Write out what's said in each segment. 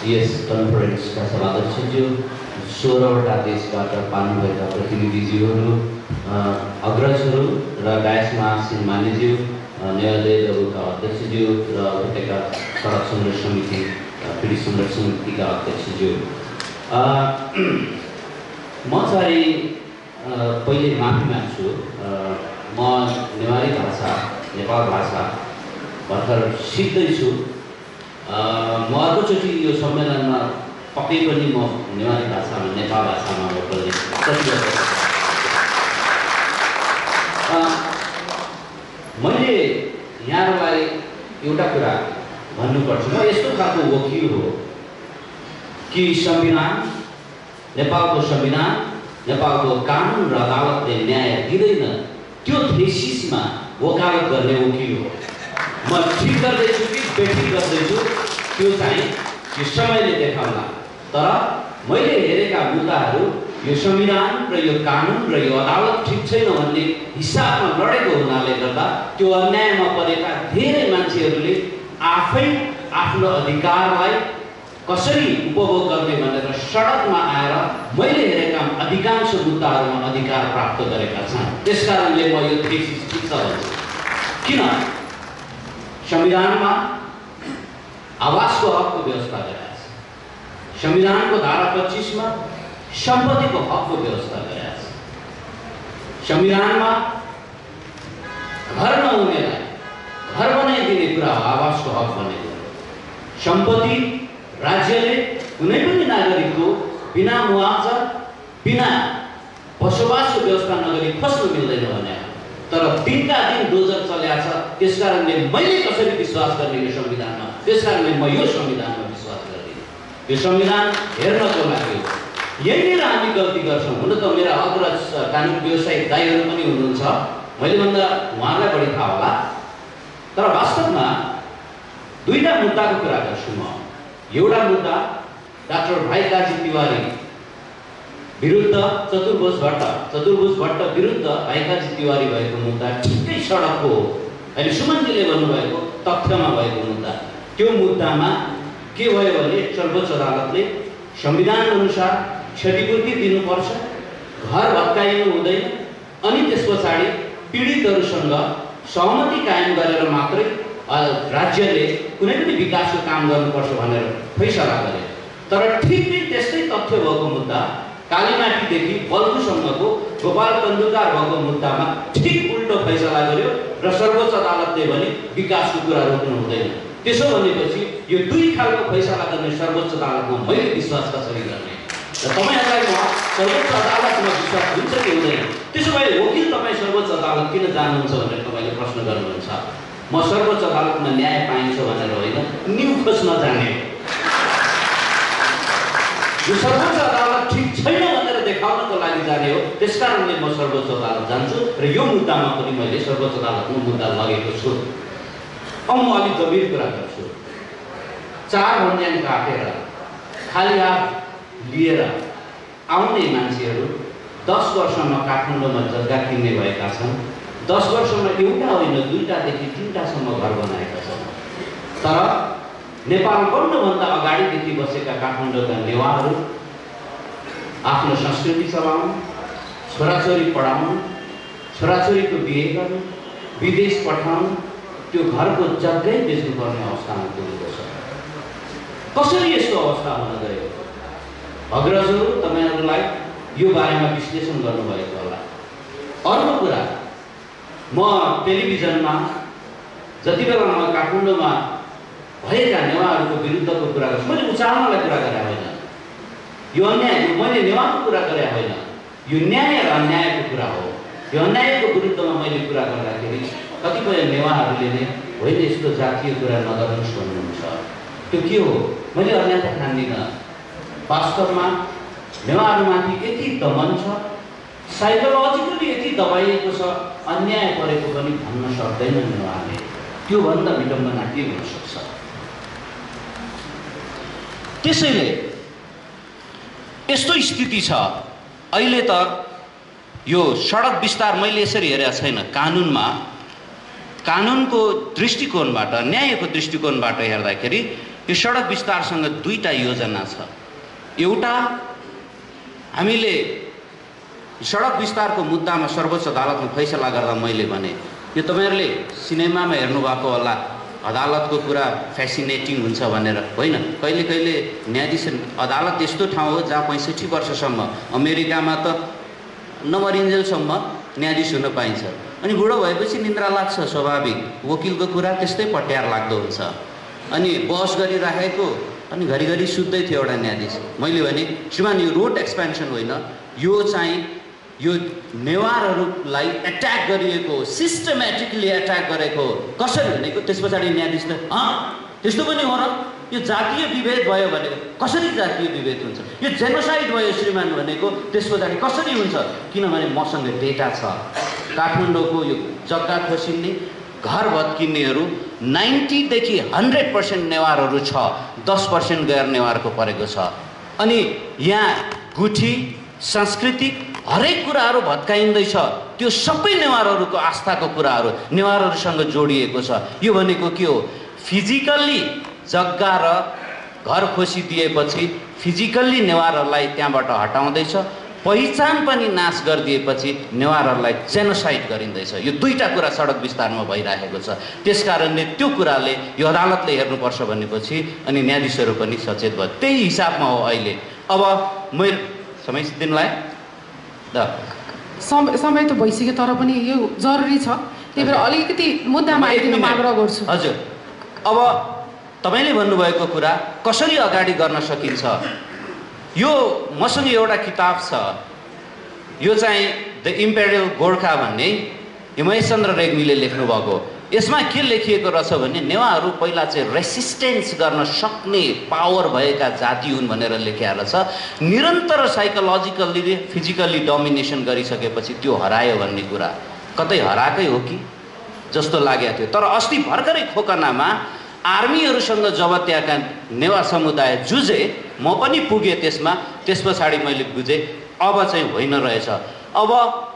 यस कन्फरेन्सका सभाध्यक्षज्यू, 16वटा देशबाट पाल्नुभएका प्रतिनिधिज्यूहरू, अग्रजहरू र डायसमा आसीन मान्यज्यू, न्यायालय दलका अध्यक्षज्यू र उपत्यका सडक संघर्ष समिति पीडित संघर्ष समितिका अध्यक्षज्यू, म चाहिँ पहिले माफी माग्छु। म नेवारी भाषा, नेपाल भाषा भर्खर सिक्दैछु। म अर्कोचोटि यो सम्मेलनमा पक्कै पनि म नेवारी भाषामा, नेपाल भाषामा बोल्ने मैले यहाँहरूलाई एउटा कुरा भन्नुपर्छ। म यस्तो खालको वकिल हो कि संविधान, नेपालको संविधान, नेपालको कानुन र अदालतले न्याय दिँदैन, त्यो थेसिसमा वकालत गर्ने वकिल हो। म ठिक गर्दैछु कि बेठिक गर्दैछु त्यो चाहिँ यो समयले देखाउला। तर मैले हेरेका मुद्दाहरू यो संविधान र यो कानुन र यो अदालत ठिक छैन भन्ने हिसाबमा लडेको हुनाले गर्दा त्यो अन्यायमा परेका धेरै मान्छेहरूले आफै आफ्नो अधिकारलाई कसरी उपभोग गर्ने भनेर सडकमा आएर मैले हेरेका अधिकांश मुद्दाहरूमा अधिकार प्राप्त गरेका छन्। त्यसकारणले म यो थेसिस ठिक छ भन्छु। किन? संविधानमा आवासको हकको व्यवस्था गरेका छ। संविधानको धारा 25 मा सम्पत्तिको हकको व्यवस्था गरेका छ। संविधानमा घर नहुनेलाई घर बनाइदिने कुरा हो, आवासको हक भनेको। सम्पत्ति राज्यले कुनै पनि नागरिकको बिना मुआवजा, बिना बसोबासको व्यवस्था नगरी खोज्न मिल्दैन भने। तर दिनका दिन डोजर चलेको छ। त्यसकारणले मैले कसरी विश्वास गर्ने यो संविधानमा? त्यसकारणले म यो संविधानमा विश्वास गर्दिनँ। यो संविधान हेर्नको लागि यहीँनिर हामी गल्ती गर्छौँ। हुन त मेरा अग्रज कानुन व्यवसायिक दाइहरू पनि हुनुहुन्छ, मैले भन्दा उहाँलाई बढी थाहा होला। तर वास्तवमा दुईटा मुद्दाको कुरा गर्छु म। एउटा मुद्दा डाक्टर भाइ काजी तिवारी विरुद्ध चतुर्भुज भट्ट विरुद्ध भाइ काजी तिवारी भएको मुद्दा ठिकै सडकको हो। अहिले सुमनजीले भन्नुभएको तथ्यमा भएको मुद्दा। त्यो मुद्दामा के भयो भने सर्वोच्च अदालतले संविधान अनुसार क्षतिपूर्ति दिनुपर्छ, घर भत्काइनु हुँदैन, अनि त्यस पछाडि पीडितहरूसँग सहमति कायम गरेर मात्रै राज्यले कुनै पनि विकासको काम गर्नुपर्छ भनेर फैसला गरे। तर ठिकै त्यस्तै तथ्य भएको मुद्दा कालीमाटीदेखि बल्कुसम्मको गोपाल तन्दुरकार भएको मुद्दामा ठिक उल्टो फैसला गर्यो र सर्वोच्च अदालतले भने विकासको कुरा रोक्नु हुँदैन। त्यसो भनेपछि यो दुई खालको फैसला गर्ने सर्वोच्च अदालतमा मैले विश्वास कसरी गर्ने? र तपाईहरुलाई म सर्वोच्च अदालतमा विश्वास हुन्छ कि हुँदैन? त्यसो भए वकिल तपाई सर्वोच्च अदालत किन जानुहुन्छ भनेर तपाईले प्रश्न गर्नुहुन्छ। म सर्वोच्च अदालतमा न्याय पाइन्छ भनेर होइन, न्यु खोज्न जाने हो। यो सर्वोच्च अदालत ठिक छैन भनेर देखाउनको लागि जाने हो। त्यसकारणले म सर्वोच्च अदालत जान्छु र यो मुद्दामा पनि मैले सर्वोच्च अदालतमा मुद्दा लगेको छु। अब म अलि गम्भीर कुरा गर्छु। 4 भन्ज्याङ काटेर खाली हात लिएर आउने मान्छेहरू 10 वर्षमा काठमाडौँमा जग्गा किन्ने भएका छन्। 10 वर्षमा एउटा होइन, 2टादेखि 3टासम्म घर बनाएका छन्। तर नेपाल बन्नुभन्दा अगाडिदेखि बसेका काठमाडौँका नेवारहरू आफ्नो संस्कृति चलाउनु, छोराछोरी पढाउनु, छोराछोरीको बिहे गर्नु, विदेश पठाउनु, त्यो घरको जग्गै बेच्नुपर्ने अवस्थामा पुगेको छ। कसरी यस्तो अवस्था हुन गयो? अग्रजहरू तपाईहरुलाई यो बारेमा विश्लेषण गर्नुभएको होला। अर्को कुरा, म टेलिभिजनमा जति बेला म काठमाडौँमा भएका नेवारहरूको विरुद्धको कुरा गर्छु, मैले उचाल्नलाई कुरा गरे होइन। यो अन्याय, मैले नेवारको कुरा गरे होइन, यो न्याय र अन्यायको कुरा हो। यो अन्यायको विरुद्धमा मैले कुरा गर्दाखेरि कतिपय नेवारहरूले नै होइन यस्तो जातीय कुरा नगर्नुहोस् भन्नुहुन्छ। त्यो के हो? मैले अन्याय ठान्दिनँ। वास्तवमा नेवारमाथि यति दमन छ, साइकोलोजिकली यति दबाइएको छ, अन्याय परेको पनि भन्न सक्दैन नेवारले। त्यो भन्दा विडम्बना के हुन सक्छ? त्यसैले यस्तो स्थिति छ। अहिले त यो सडक विस्तार मैले यसरी हेरेको छैन। कानुनको दृष्टिकोणबाट, न्यायको दृष्टिकोणबाट हेर्दाखेरि यो सडक विस्तारसँग दुईटा योजना छ। एउटा हामीले सडक विस्तारको मुद्दामा सर्वोच्च अदालतमा फैसला गर्दा मैले भने यो तपाईहरुले सिनेमामा हेर्नु भएको होला अदालतको कुरा फ्यासिनेटिङ हुन्छ भनेर, होइन। कहिले कहिले न्यायाधीश अदालत त्यस्तो ठाउँ हो जहाँ 65 वर्षसम्म, अमेरिकामा त नमरिन्जेलसम्म न्यायाधीश हुन पाइन्छ। अनि बुढो भएपछि निन्द्रा लाग्छ, स्वाभाविक। वकिलको कुरा त्यस्तै पट्यार लाग्दो हुन्छ। अनि बहस गरिराखेको अनि घरिघरि सुत्दै थियो एउटा न्यायाधीश। मैले भने श्रीमान यो रोड एक्सपेन्सन होइन, यो चाहिँ यो नेवारहरूलाई एट्याक गरिएको, सिस्टमेटिकली एट्याक गरेको कसरी भनेको। त्यस पछाडि न्यायाधीश त त्यस्तो पनि हो र, यो जातीय विभेद भयो भनेको कसरी जातीय विभेद हुन्छ, यो जेनोसाइड भयो श्रीमान भनेको त्यस पछाडि कसरी हुन्छ। किनभने मसँग डेटा छ। काठमाडौँको यो जग्गा खोसिन्ने, घर भत्किन्नेहरू 90 देखि 100% नेवारहरू छ, 10% गैर नेवारको परेको छ। अनि यहाँ गुठी सांस्कृतिक हरेक कुराहरू भत्काइँदैछ। त्यो सबै नेवारहरूको आस्थाको कुराहरू नेवारहरूसँग जोडिएको छ। यो भनेको के हो, फिजिकल्ली जग्गा र घर खोसिदिएपछि फिजिकल्ली नेवारहरूलाई त्यहाँबाट हटाउँदैछ, पहिचान पनि नाश गरिदिएपछि नेवारहरूलाई जेनोसाइड गरिँदैछ। यो दुईटा कुरा सडक विस्तारमा भइरहेको छ। त्यसकारणले त्यो कुराले यो अदालतले हेर्नुपर्छ भनेपछि अनि न्यायाधीशहरू पनि सचेत भयो। त्यही हिसाबमा हो अहिले। अब मैले समय दिनलाई समय त भइसक्यो, तर पनि यो जरुरी छ, त्यही भएर अलिकति मुद्दामा आइदिनु आग्रह गर्छु। हजुर, अब तपाईले भन्नुभएको कुरा कसरी अगाडि गर्न सकिन्छ, यो मसँग एउटा किताब छ, यो चाहिँ द इम्पेरियल गोर्खा भन्ने हिमयचन्द्र रेग्मीले लेख्नु भएको। यसमा के लेखिएको रहेछ भने नेवारहरू पहिला चाहिँ रेसिस्टेन्स गर्न सक्ने पावर भएका जाति हुन् भनेर लेखिया रहेछ। निरन्तर साइकोलोजिकल्ली फिजिकल्ली डोमिनेसन गरिसकेपछि त्यो हरायो भन्ने कुरा कतै हराएकै हो कि जस्तो लागेको थियो। तर अस्ति भर्खरै खोकनामा आर्मीहरूसँग जब त्यहाँका नेवा समुदाय जुझे, म पनि पुगेँ त्यसमा। त्यस पछाडि मैले बुझेँ अब चाहिँ होइन रहेछ, अब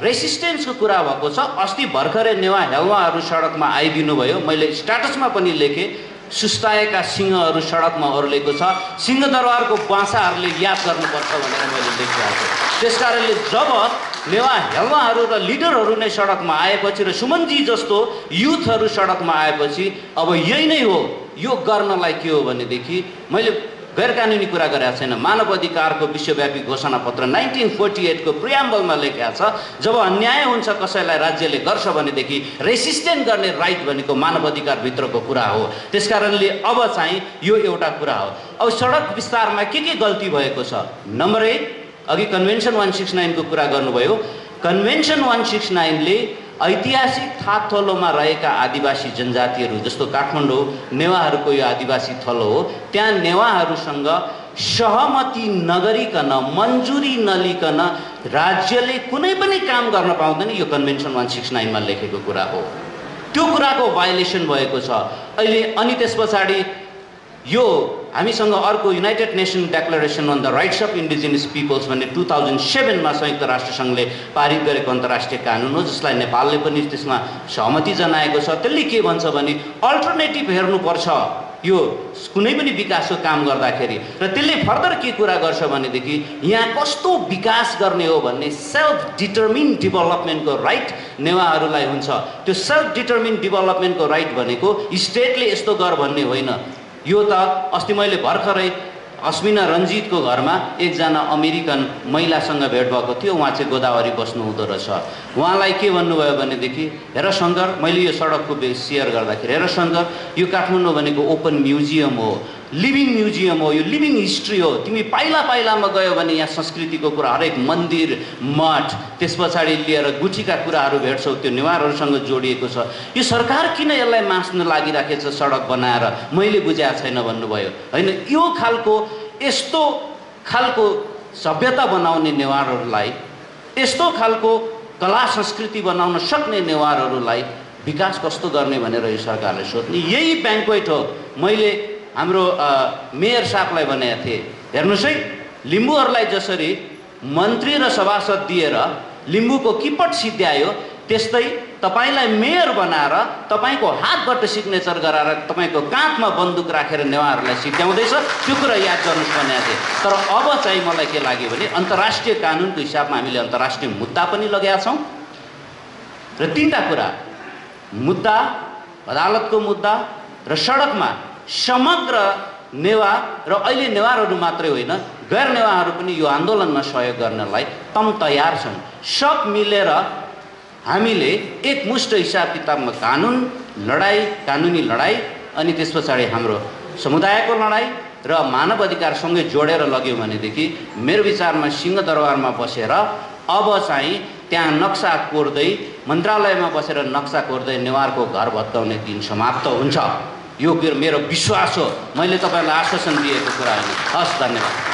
रेसिस्टेन्सको कुरा भएको छ। अस्ति भर्खरै नेवा हेलवाहरू सडकमा आइदिनु भयो। मैले स्ट्याटसमा पनि लेखेँ, सुस्ताएका सिंहहरू सडकमा ओर्लेको छ, सिंहदरबारको बाँसाहरूले याद गर्नुपर्छ भनेर मैले लेखिरहेको छु। त्यसकारणले जब नेवा हेलवाहरू र लिडरहरू नै सडकमा आएपछि र सुमनजी जस्तो युथहरू सडकमा आएपछि अब यही नै हो। यो गर्नलाई के हो भनेदेखि मैले गैर कानुनी कुरा गरेको छैन। मानव अधिकारको विश्वव्यापी घोषणापत्र 1948 को प्रियाम्बलमा लेखेको छ, जब अन्याय हुन्छ कसैलाई राज्यले गर्छ भनेदेखि रेसिस्टेन्ट गर्ने राइट भनेको मानव अधिकार भित्रको कुरा हो। त्यसकारणले अब चाहिँ यो एउटा कुरा हो। अब सडक विस्तारमा के गल्ती भएको छ, नम्बर 1, अघि कन्भेन्सन 169 को कुरा गर्नुभयो। कन्भेन्सन 169 ले ऐतिहासिक थातथलोमा रहेका आदिवासी जनजातिहरू जस्तो काठमाडौँ नेवारहरूको यो आदिवासी थलो हो, त्यहाँ नेवारहरूसँग सहमति नगरिकन, मन्जुरी नलिकन राज्यले कुनै पनि काम गर्न पाउँदैन। यो कन्भेन्सन 169 मा लेखेको कुरा हो। त्यो कुराको भायोलेसन भएको छ अहिले। अनि त्यस पछाडि यो हामीसँग अर्को united nation declaration on the rights of indigenous peoples भन्ने 2007 मा संयुक्त राष्ट्र सङ्घले पारित गरेको अन्तर्राष्ट्रिय कानुन हो, जसलाई नेपालले पनि त्यसमा सहमति जनाएको छ। त्यसले के भन्छ भने अल्टरनेटिभ हेर्नुपर्छ यो कुनै पनि विकासको काम गर्दाखेरि। र त्यसले फर्दर के कुरा गर्छ भनेदेखि यहाँ कस्तो विकास गर्ने हो भन्ने सेल्फ डिटर्मिन डेभलपमेन्टको राइट नेवारहरूलाई हुन्छ। त्यो सेल्फ डिटर्मिन डेभलपमेन्टको राइट भनेको स्टेटले यस्तो गर भन्ने होइन। यो त अस्ति मैले भर्खरै अस्मिना रञ्जितको घरमा एकजना अमेरिकन महिलासँग भेट भएको थियो। उहाँ चाहिँ गोदावरी बस्नु हुँदो रहेछ। उहाँलाई के भन्नुभयो भनेदेखि, हेर शङ्कर, मैले यो सडकको सेयर गर्दाखेरि, हेर शङ्कर, यो काठमाडौँ भनेको ओपन म्युजियम हो, लिभिङ म्युजियम हो, यो लिभिङ हिस्ट्री हो। तिमी पाइलामा गयो भने यहाँ संस्कृतिको कुरा, हरेक मन्दिर, मठ, त्यस पछाडि लिएर गुठीका कुराहरू भेट्छौ, त्यो नेवारहरूसँग जोडिएको छ। यो सरकार किन यसलाई मास्न लागिराखेको छ सडक बनाएर, मैले बुझाएको छैन भन्नुभयो। होइन, यो खालको यस्तो खालको सभ्यता बनाउने नेवारहरूलाई, यस्तो खालको कला संस्कृति बनाउन सक्ने नेवारहरूलाई विकास कस्तो गर्ने भनेर यो सरकारले सोध्ने यही ब्याङ्क्वेट हो। मैले हाम्रो मेयर साहबलाई भनेको थिएँ, हेर्नुहोस् है, लिम्बूहरूलाई जसरी मन्त्री र सभासद दिएर लिम्बूको किपट सिद्ध्यायो, त्यस्तै तपाईलाई मेयर बनाएर तपाईको हातबाट सिग्नेचर गराएर तपाईको काँधमा बन्दुक राखेर नेवारलाई सिध्याउँदैछ त्यो कुरा याद गर्नुस् भनेको थिएँ। तर अब चाहिँ मलाई के लाग्यो भने अन्तर्राष्ट्रिय कानुनको हिसाबमा हामीले अन्तर्राष्ट्रिय मुद्दा पनि लगाएका छौँ र तीनटा कुरा मुद्दा, अदालतको मुद्दा र सडकमा समग्र नेवार र अहिले नेवारहरू मात्रै होइन गैर नेवारहरू पनि यो आन्दोलनमा सहयोग गर्नलाई तम तयार छन्। सब मिलेर हामीले एकमुष्ट हिसाब किताबमा कानुनी लडाई अनि त्यस पछाडि हाम्रो समुदायको लडाई र मानव अधिकारसँगै जोडेर लग्यौँ भनेदेखि मेरो विचारमा सिंहदरबारमा बसेर अब चाहिँ त्यहाँ नक्सा कोर्दै मन्त्रालयमा बसेर नक्सा कोर्दै नेवारको घर भत्काउने दिन समाप्त हुन्छ। यो मेरो विश्वास हो। मैले तपाईँलाई आश्वासन दिएको कुरा होइन। हस्, धन्यवाद।